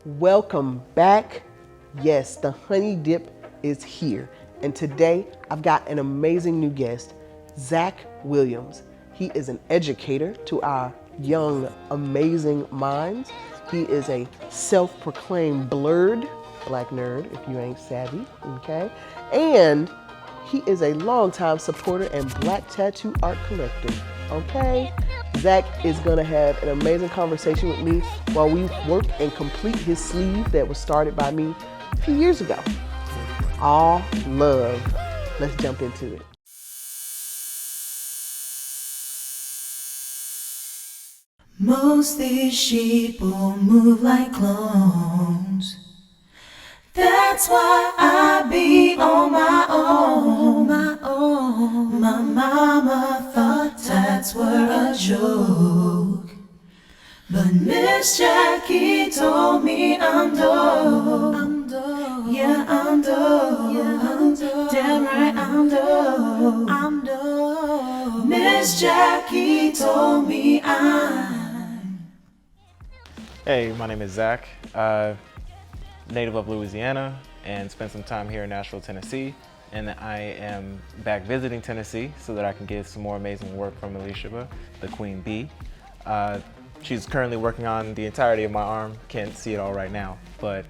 Welcome back. Yes, the honey dip is here. And today I've got an amazing new guest, Zach Williams. He is an educator to our young, amazing minds. He is a self-proclaimed Blerd, black nerd if you ain't savvy, okay? And he is a longtime supporter and black tattoo art collector, okay? Zach is gonna have an amazing conversation with me while we work and complete his sleeve that was started by me a few years ago. All love. Let's jump into it. Most these sheep will move like clones. That's why I be on my own, My mama thought tats were a joke, but Miss Jackie told me I'm dope. Yeah, I'm dope. Damn right, I'm dope. Miss Jackie told me Hey, my name is Zach, native of Louisiana, and spent some time here in Nashville, Tennessee. And I am back visiting Tennessee so that I can get some more amazing work from Alicia, the Queen Bee. She's currently working on the entirety of my arm. Can't see it all right now, but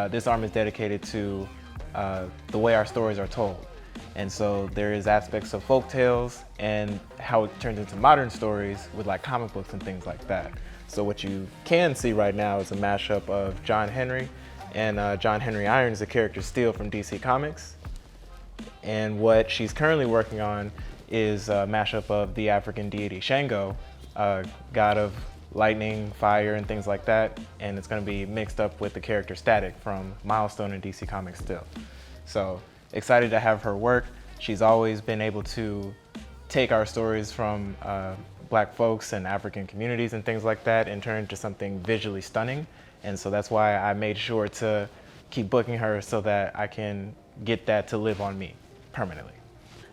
this arm is dedicated to the way our stories are told. And so there is aspects of folk tales and how it turns into modern stories with like comic books and things like that. So what you can see right now is a mashup of John Henry and John Henry Irons, the character Steel from DC Comics. And what she's currently working on is a mashup of the African deity Shango, god of lightning, fire, and things like that. And it's going to be mixed up with the character Static from Milestone and DC Comics still. So excited to have her work. She's always been able to take our stories from Black folks and African communities and things like that and turn it into something visually stunning. And so that's why I made sure to keep booking her so that I can get that to live on me permanently.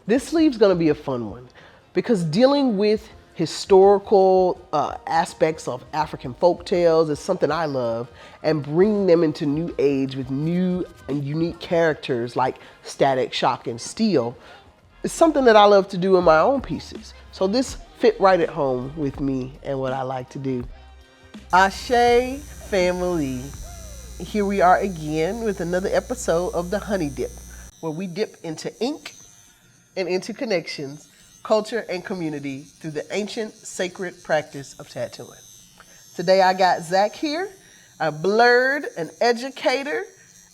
This sleeve's gonna be a fun one because dealing with historical aspects of African folk tales is something I love, and bringing them into new age with new and unique characters like Static Shock and Steel is something that I love to do in my own pieces. So this fit right at home with me and what I like to do. Ashe family, here we are again with another episode of the Honey Dip, where we dip into ink and into connections, culture, and community through the ancient sacred practice of tattooing. Today I got Zach here, a Blerd, an educator,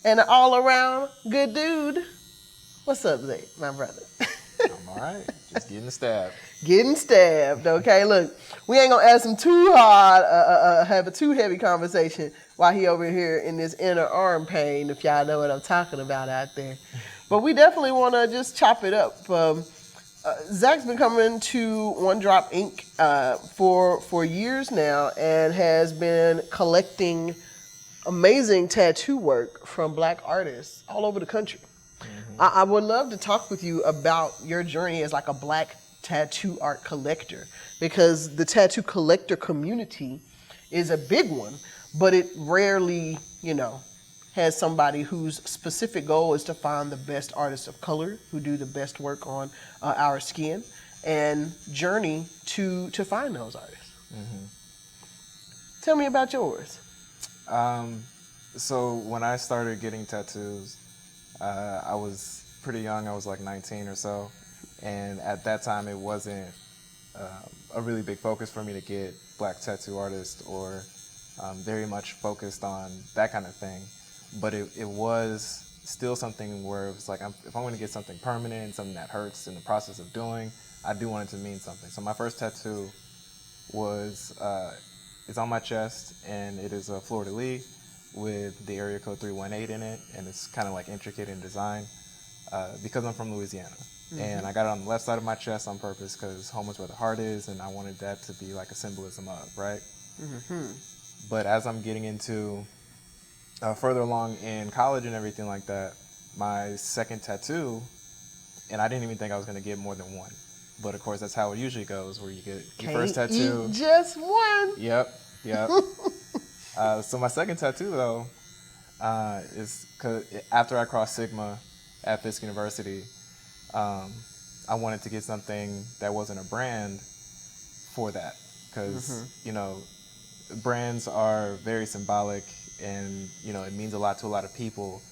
and an all-around good dude. What's up, Zach, my brother? I'm all right, just getting stabbed. Getting stabbed, okay? Look, we ain't gonna ask him too hard, have a too heavy conversation while he over here in this inner arm pain, if y'all know what I'm talking about out there. But we definitely wanna just chop it up. Zach's been coming to One Drop Ink for years now and has been collecting amazing tattoo work from Black artists all over the country. Mm-hmm. I would love to talk with you about your journey as like a Black tattoo art collector, because the tattoo collector community is a big one, but it rarely, has somebody whose specific goal is to find the best artists of color who do the best work on our skin and journey to find those artists. Mm-hmm. Tell me about yours. So when I started getting tattoos, I was pretty young. I was like 19 or so. And at that time, it wasn't a really big focus for me to get Black tattoo artists or very much focused on that kind of thing. But it was still something where it was like, if I'm going to get something permanent, something that hurts in the process of doing, I do want it to mean something. So my first tattoo was, it's on my chest, and it is a fleur-de-lis with the area code 318 in it, and it's kind of like intricate in design because I'm from Louisiana. Mm-hmm. And I got it on the left side of my chest on purpose because home is where the heart is, and I wanted that to be like a symbolism of, right? Mm-hmm. But as I'm getting into further along in college and everything like that, my second tattoo, and I didn't even think I was going to get more than one. But of course, that's how it usually goes, where you get your first tattoo. Just one. Yep. So my second tattoo though is 'cause after I crossed Sigma at Fisk University, I wanted to get something that wasn't a brand for that, because you know, brands are very symbolic, and you know, it means a lot to a lot of people.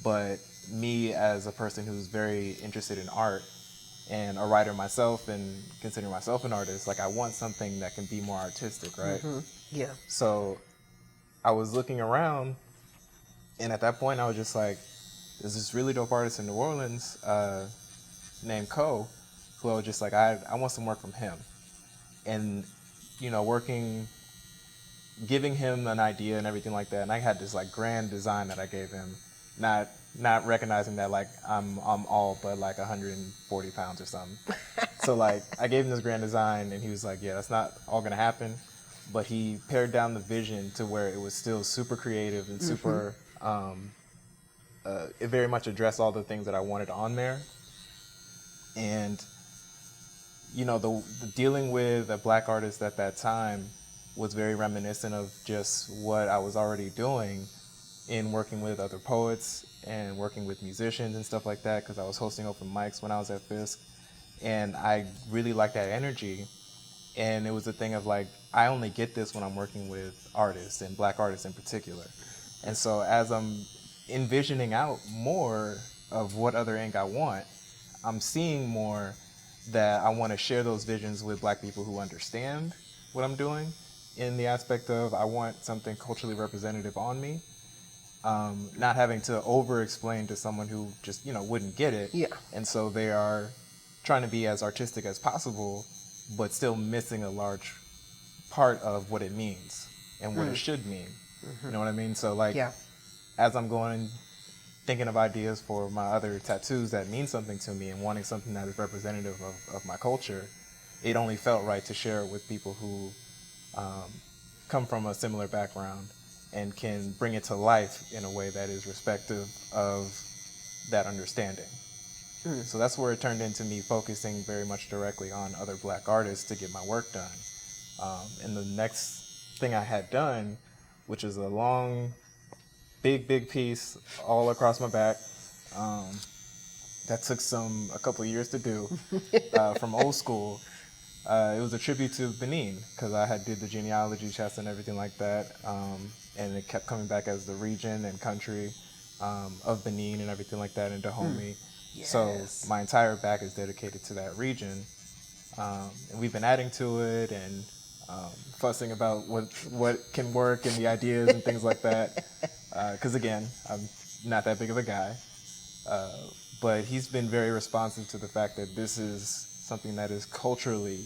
But me, as a person who's very interested in art and a writer myself, and considering myself an artist, like I want something that can be more artistic, right? Yeah. So I was looking around, and at that point I was just like, there's this really dope artist in New Orleans named Ko, who I was just like, I want some work from him. And, you know, giving him an idea and everything like that. And I had this like grand design that I gave him, not recognizing that like I'm all but like 140 pounds or something. So like I gave him this grand design, and he was like, yeah, that's not all gonna happen. But he pared down the vision to where it was still super creative and super, it very much addressed all the things that I wanted on there. And, you know, the dealing with a black artist at that time was very reminiscent of just what I was already doing in working with other poets and working with musicians and stuff like that, because I was hosting open mics when I was at Fisk. And I really liked that energy. And it was a thing of like, I only get this when I'm working with artists, and black artists in particular. And so as I'm envisioning out more of what other ink I want, I'm seeing more that I want to share those visions with black people who understand what I'm doing, in the aspect of I want something culturally representative on me, not having to over-explain to someone who just, you know, wouldn't get it. Yeah. And so they are trying to be as artistic as possible, but still missing a large part of what it means and what it should mean. You know what I mean? So like, as I'm going, thinking of ideas for my other tattoos that mean something to me and wanting something that is representative of my culture, it only felt right to share it with people who come from a similar background and can bring it to life in a way that is respective of that understanding. So that's where it turned into me focusing very much directly on other black artists to get my work done. And the next thing I had done, which is a long, big piece all across my back, that took a couple of years to do, from old school. It was a tribute to Benin, because I had did the genealogy test and everything like that, and it kept coming back as the region and country of Benin and everything like that, and Dahomey. Yes. So my entire back is dedicated to that region, and we've been adding to it and fussing about what can work and the ideas and things like that. Because again, I'm not that big of a guy, but he's been very responsive to the fact that this is something that is culturally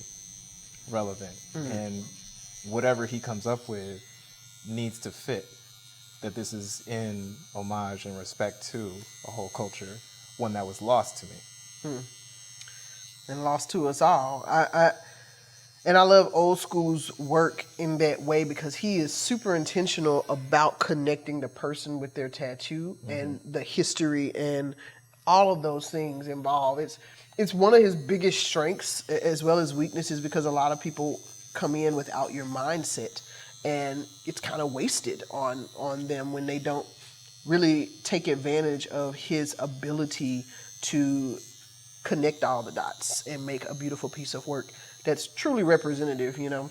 relevant, and whatever he comes up with needs to fit, that this is in homage and respect to a whole culture, one that was lost to me. And lost to us all. And I love Old School's work in that way, because he is super intentional about connecting the person with their tattoo and the history and all of those things involved. It's one of his biggest strengths as well as weaknesses, because a lot of people come in without your mindset, and it's kind of wasted on them when they don't really take advantage of his ability to connect all the dots and make a beautiful piece of work that's truly representative, you know.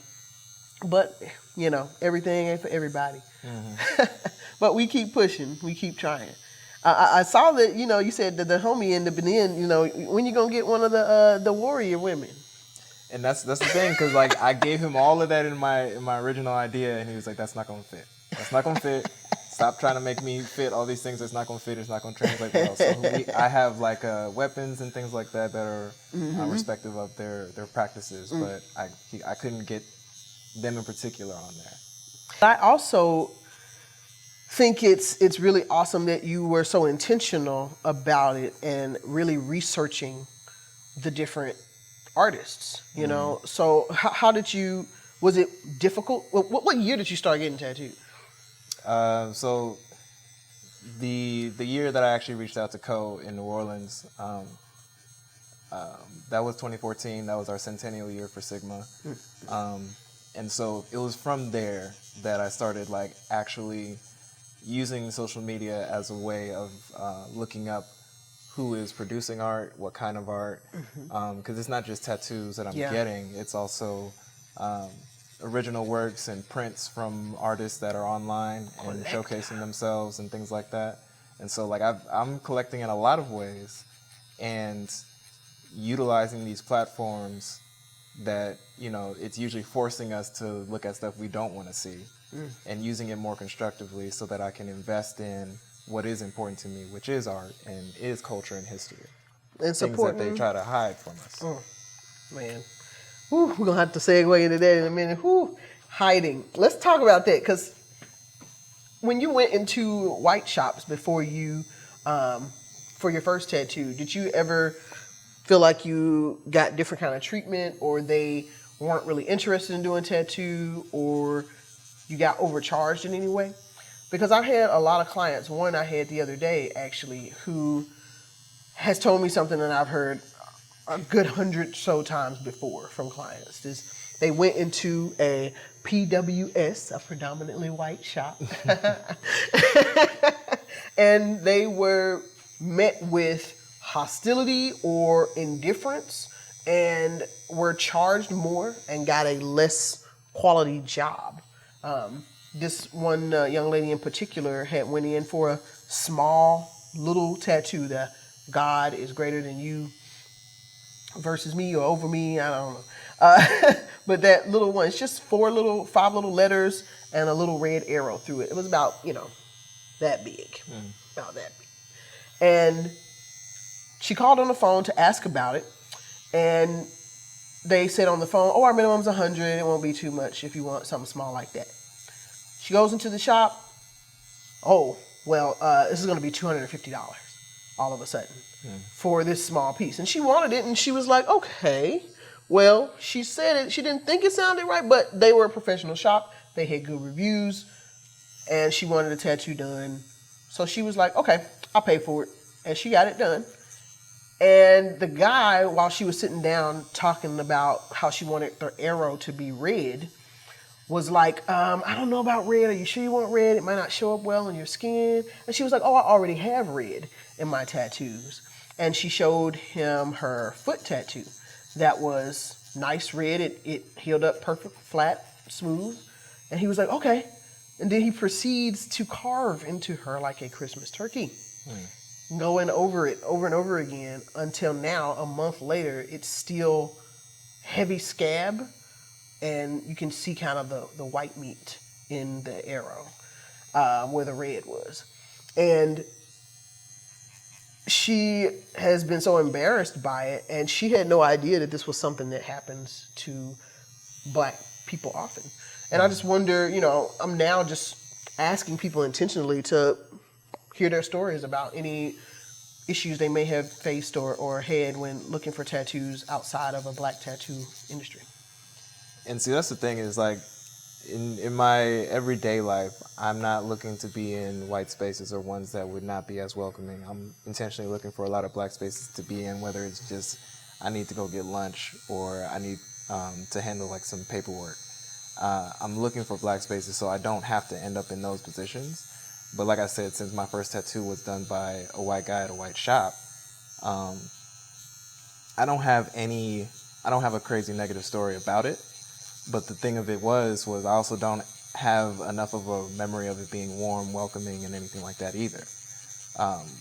But, you know, everything ain't for everybody. But we keep pushing, we keep trying. I saw that, you know, you said that the homie in the Benin, you know, when you gonna get one of the warrior women? And that's the thing, because like I gave him all of that in my original idea, and he was like, "That's not gonna fit. That's not gonna fit. Stop trying to make me fit all these things. That's not gonna fit. It's not gonna translate well." So I have like weapons and things like that are respective of their practices, but I couldn't get them in particular on there. I also think it's really awesome that you were so intentional about it and really researching the different artists, you know. So how did you, was it difficult? What year did you start getting tattooed? So the year that I actually reached out to Ko in New Orleans, that was 2014. That was our centennial year for Sigma. And so it was from there that I started like actually using social media as a way of looking up who is producing art, what kind of art, because it's not just tattoos that I'm getting, it's also original works and prints from artists that are online and showcasing themselves and things like that. And so like I'm collecting in a lot of ways and utilizing these platforms that, you know, it's usually forcing us to look at stuff we don't want to see and using it more constructively so that I can invest in what is important to me, which is art and is culture and history. And things that they try to hide from us. Man. Whew, we're going to have to segue into that in a minute. Whew, hiding. Let's talk about that, because when you went into white shops before you, for your first tattoo, did you ever feel like you got different kind of treatment, or they weren't really interested in doing tattoo, or you got overcharged in any way? Because I've had a lot of clients, one I had the other day actually, who has told me something that I've heard a good 100 so times before from clients. They went into a PWS, a predominantly white shop, and they were met with hostility or indifference and were charged more and got a less quality job. This one young lady in particular had went in for a small little tattoo, that God is greater than you versus me or over me, I don't know. But that little one, it's just 5 little letters and a little red arrow through it. It was about, that big, about that big. And she called on the phone to ask about it. And they said on the phone, our minimum's 100. It won't be too much if you want something small like that. She goes into the shop. This is going to be $250 all of a sudden for this small piece. And she wanted it, and she was like, okay. Well, she said it. She didn't think it sounded right, but they were a professional shop. They had good reviews, and she wanted a tattoo done. So she was like, okay, I'll pay for it. And she got it done. And the guy, while she was sitting down talking about how she wanted the arrow to be red, was like, I don't know about red. Are you sure you want red? It might not show up well on your skin. And she was like, I already have red in my tattoos. And she showed him her foot tattoo that was nice red. It healed up perfect, flat, smooth. And he was like, okay. And then he proceeds to carve into her like a Christmas turkey. Going over it over and over again until now, a month later, it's still heavy scab. And you can see kind of the white meat in the arrow where the red was. And she has been so embarrassed by it, and she had no idea that this was something that happens to Black people often. And I just wonder, I'm now just asking people intentionally to hear their stories about any issues they may have faced or had when looking for tattoos outside of a Black tattoo industry. And see, that's the thing is like, in my everyday life, I'm not looking to be in white spaces or ones that would not be as welcoming. I'm intentionally looking for a lot of Black spaces to be in, whether it's just I need to go get lunch or I need to handle like some paperwork. I'm looking for Black spaces so I don't have to end up in those positions. But like I said, since my first tattoo was done by a white guy at a white shop, I don't have a crazy negative story about it. But the thing of it was I also don't have enough of a memory of it being warm, welcoming, and anything like that either.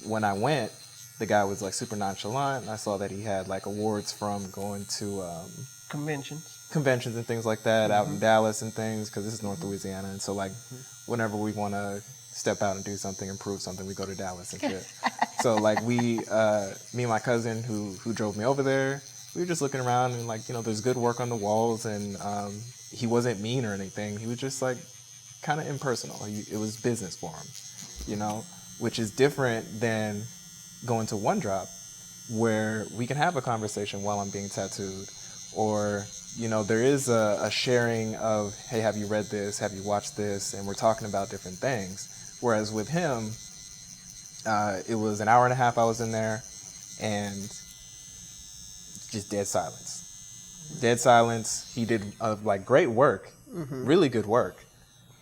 When I went, the guy was like super nonchalant, and I saw that he had like awards from going to conventions and things like that out in Dallas and things, because this is North Louisiana, and so like whenever we want to step out and do something, improve something, we go to Dallas and shit. So like me and my cousin who drove me over there, we were just looking around and like, there's good work on the walls, and he wasn't mean or anything. He was just like kind of impersonal. It was business for him, which is different than going to One Drop where we can have a conversation while I'm being tattooed, or, there is a sharing of, hey, have you read this? Have you watched this? And we're talking about different things. Whereas with him, it was an hour and a half I was in there, and just dead silence. He did like great work, really good work,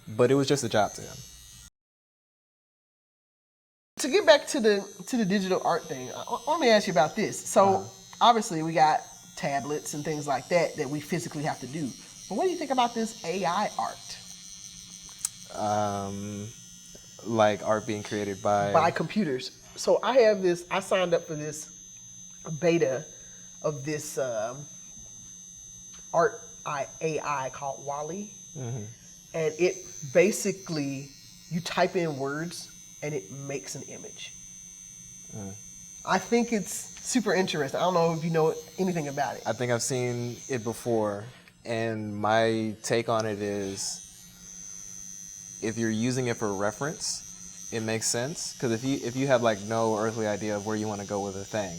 but it was just a job to him. To get back to the digital art thing, let me ask you about this. So obviously we got tablets and things like that we physically have to do. But what do you think about this AI art? Like art being created by computers. So I signed up for this beta of this art AI called Wally. And it basically, you type in words and it makes an image. I think it's super interesting. I don't know if you know anything about it. I think I've seen it before, and my take on it is, if you're using it for reference, it makes sense. Because if you have like no earthly idea of where you want to go with a thing,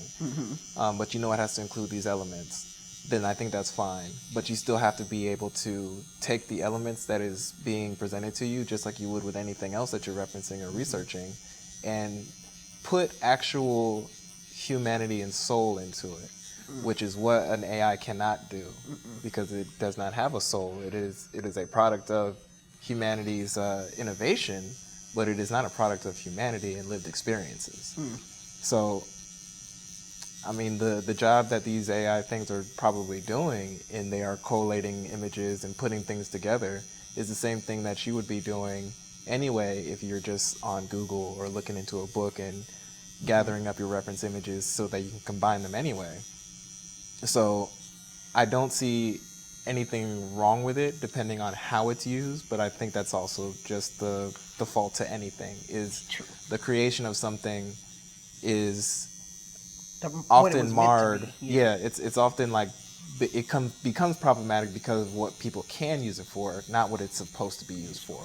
but you know it has to include these elements, then I think that's fine. But you still have to be able to take the elements that is being presented to you, just like you would with anything else that you're referencing or researching, and put actual humanity and soul into it, which is what an AI cannot do, because it does not have a soul. It is a product of humanity's innovation, but it is not a product of humanity and lived experiences. So, I mean, the job that these AI things are probably doing, and they are collating images and putting things together, is the same thing that you would be doing anyway if you're just on Google or looking into a book and gathering up your reference images so that you can combine them anyway. So I don't see anything wrong with it depending on how it's used, but I think that's also just the default to anything, is the creation of something is often marred. Yeah, it's often like it becomes problematic because of what people can use it for, not what it's supposed to be used for.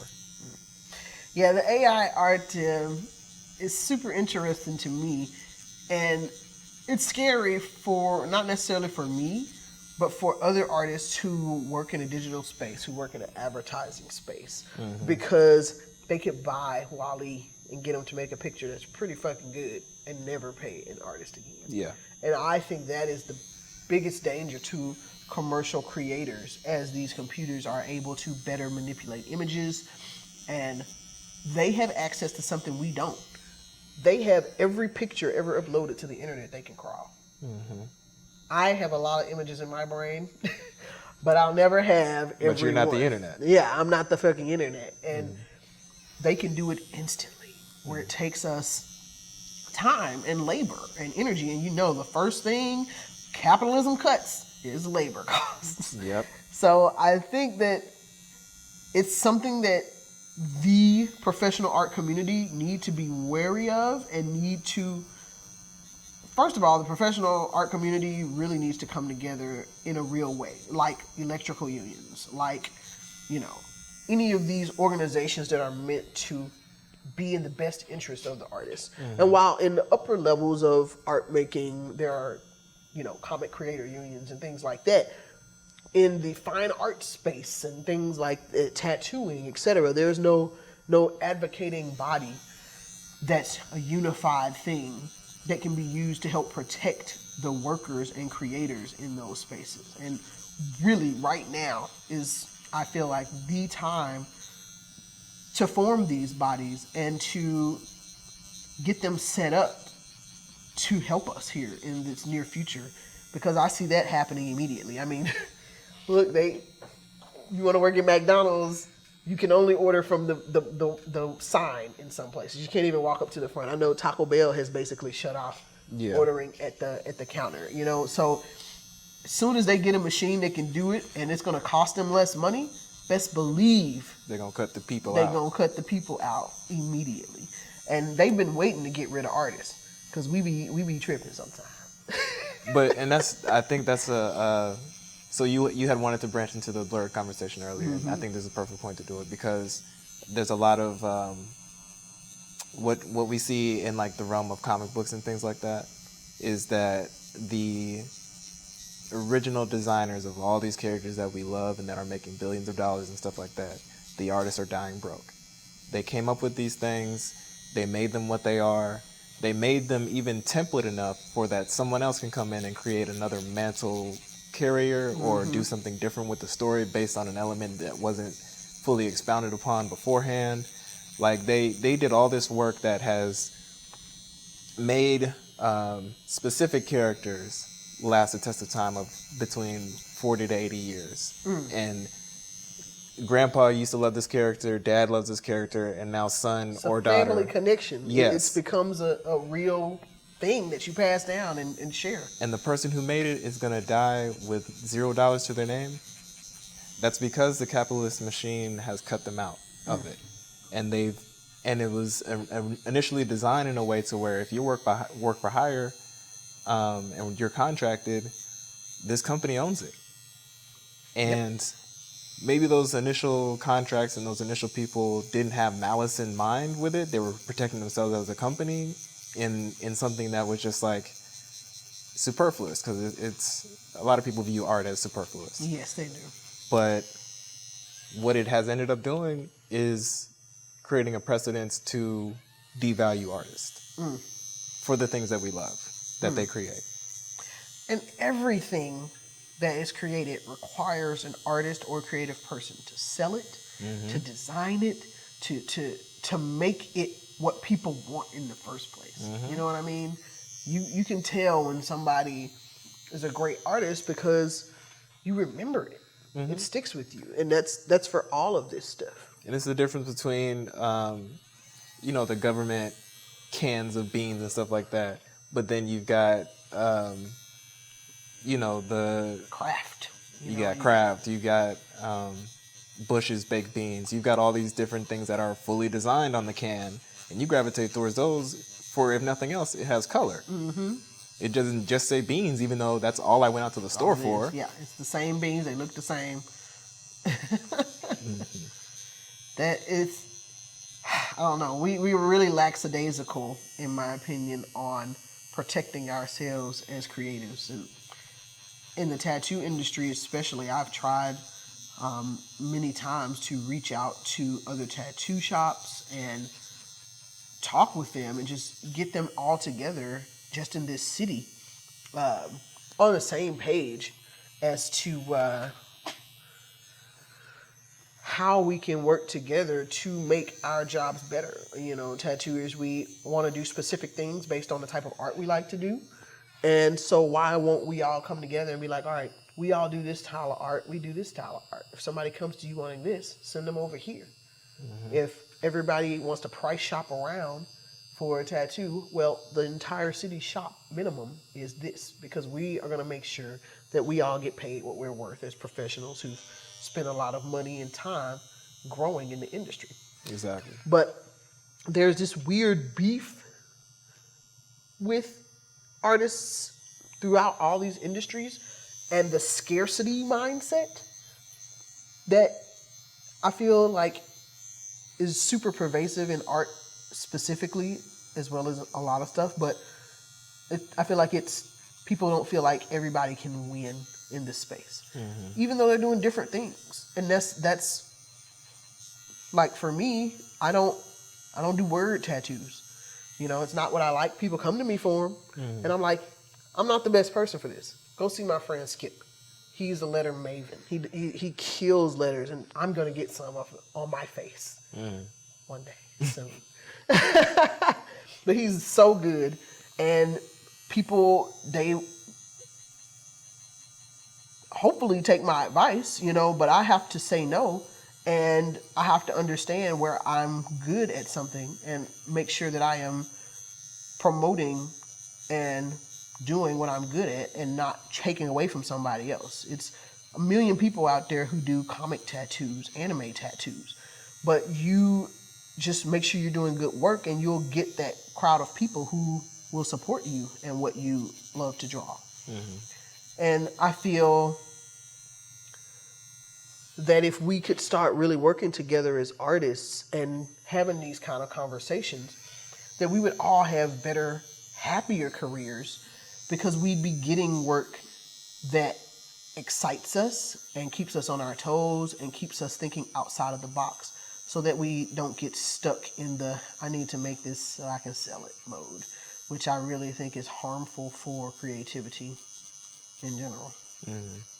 Yeah, the AI art is super interesting to me, and it's scary for, not necessarily for me, but for other artists who work in a digital space, who work in an advertising space, because they could buy Wally and get them to make a picture that's pretty fucking good and never pay an artist again. Yeah. And I think that is the biggest danger to commercial creators, as these computers are able to better manipulate images, and they have access to something we don't. They have every picture ever uploaded to the internet they can crawl. I have a lot of images in my brain, but I'll never have every But you're not one. the internet. Yeah, I'm not the fucking internet. And they can do it instantly, where it takes us time and labor and energy. And you know, the first thing capitalism cuts is labor costs. Yep. So I think that it's something that the professional art community need to be wary of, and need to, first of all, the professional art community really needs to come together in a real way, like electrical unions, like, you know, any of these organizations that are meant to be in the best interest of the artist. And while in the upper levels of art making, there are, you know, comic creator unions and things like that, in the fine art space and things like tattooing, etc., there's no advocating body that's a unified thing that can be used to help protect the workers and creators in those spaces. And really, right now is, I feel like, the time to form these bodies and to get them set up to help us here in this near future, because I see that happening immediately. I mean, look, you want to work at McDonald's, you can only order from the sign in some places. You can't even walk up to the front. I know Taco Bell has basically shut off ordering at the counter, you know. So as soon as they get a machine that can do it and it's going to cost them less money, best believe they're going to cut the people out. They're going to cut the people out immediately. And they've been waiting to get rid of artists, because we be tripping sometimes. And I think that's so you had wanted to branch into the Blerd conversation earlier, and I think this is a perfect point to do it, because there's a lot of what we see in like the realm of comic books and things like that, is that the original designers of all these characters that we love and that are making billions of dollars and stuff like that, the artists are dying broke. They came up with these things, they made them what they are, they made them even template enough for that someone else can come in and create another mantle carrier or do something different with the story based on an element that wasn't fully expounded upon beforehand. Like they did all this work that has made specific characters last a test of time of between 40 to 80 years. And Grandpa used to love this character, Dad loves this character, and now son It's or a daughter. family connection. Yes. It becomes a real thing that you pass down and share. And the person who made it is going to die with $0 to their name. That's because the capitalist machine has cut them out of it. And it was initially designed in a way to where if you work for hire and you're contracted, this company owns it. And maybe those initial contracts and those initial people didn't have malice in mind with it. They were protecting themselves as a company in something that was just like superfluous, because it's a lot of people view art as superfluous. Yes, they do. But what it has ended up doing is creating a precedence to devalue artists for the things that we love, that they create. And everything that is created requires an artist or creative person to sell it, to design it, to make it what people want in the first place. You know what I mean? You can tell when somebody is a great artist because you remember it. It sticks with you, and that's for all of this stuff. And it's the difference between, the government cans of beans and stuff like that, but then you've got, the Craft. You got Kraft, you got Bush's baked beans, you've got all these different things that are fully designed on the can, and you gravitate towards those for, if nothing else, it has color. It doesn't just say beans, even though that's all I went out to the store for. Yeah, it's the same beans, they look the same. That is, I don't know, we were really lackadaisical, in my opinion, on protecting ourselves as creatives. And in the tattoo industry especially, I've tried many times to reach out to other tattoo shops and talk with them and just get them all together just in this city on the same page as to how we can work together to make our jobs better. Tattooers, we want to do specific things based on the type of art we like to do. And so why won't we all come together and be like, all right, we all do this style of art, we do this style of art. If somebody comes to you wanting this, send them over here. If everybody wants to price shop around for a tattoo, well, the entire city shop minimum is this, because we are going to make sure that we all get paid what we're worth as professionals who spend a lot of money and time growing in the industry. Exactly. But there's this weird beef with artists throughout all these industries and the scarcity mindset that I feel like is super pervasive in art specifically, as well as a lot of stuff. But I feel like people don't feel like everybody can win in this space, even though they're doing different things. And that's like, for me, I don't do word tattoos. It's not what I like. People come to me for them, and I'm like, I'm not the best person for this. Go see my friend Skip. He's a letter maven. He kills letters, and I'm gonna get some on my face one day soon. But he's so good, and people, they hopefully take my advice, but I have to say no, and I have to understand where I'm good at something and make sure that I am promoting and doing what I'm good at and not taking away from somebody else. It's a million people out there who do comic tattoos, anime tattoos, but you just make sure you're doing good work and you'll get that crowd of people who will support you and what you love to draw. And I feel that if we could start really working together as artists and having these kind of conversations, that we would all have better, happier careers, because we'd be getting work that excites us and keeps us on our toes and keeps us thinking outside of the box, so that we don't get stuck in the I need to make this so I can sell it mode, which I really think is harmful for creativity in general. Mm-hmm.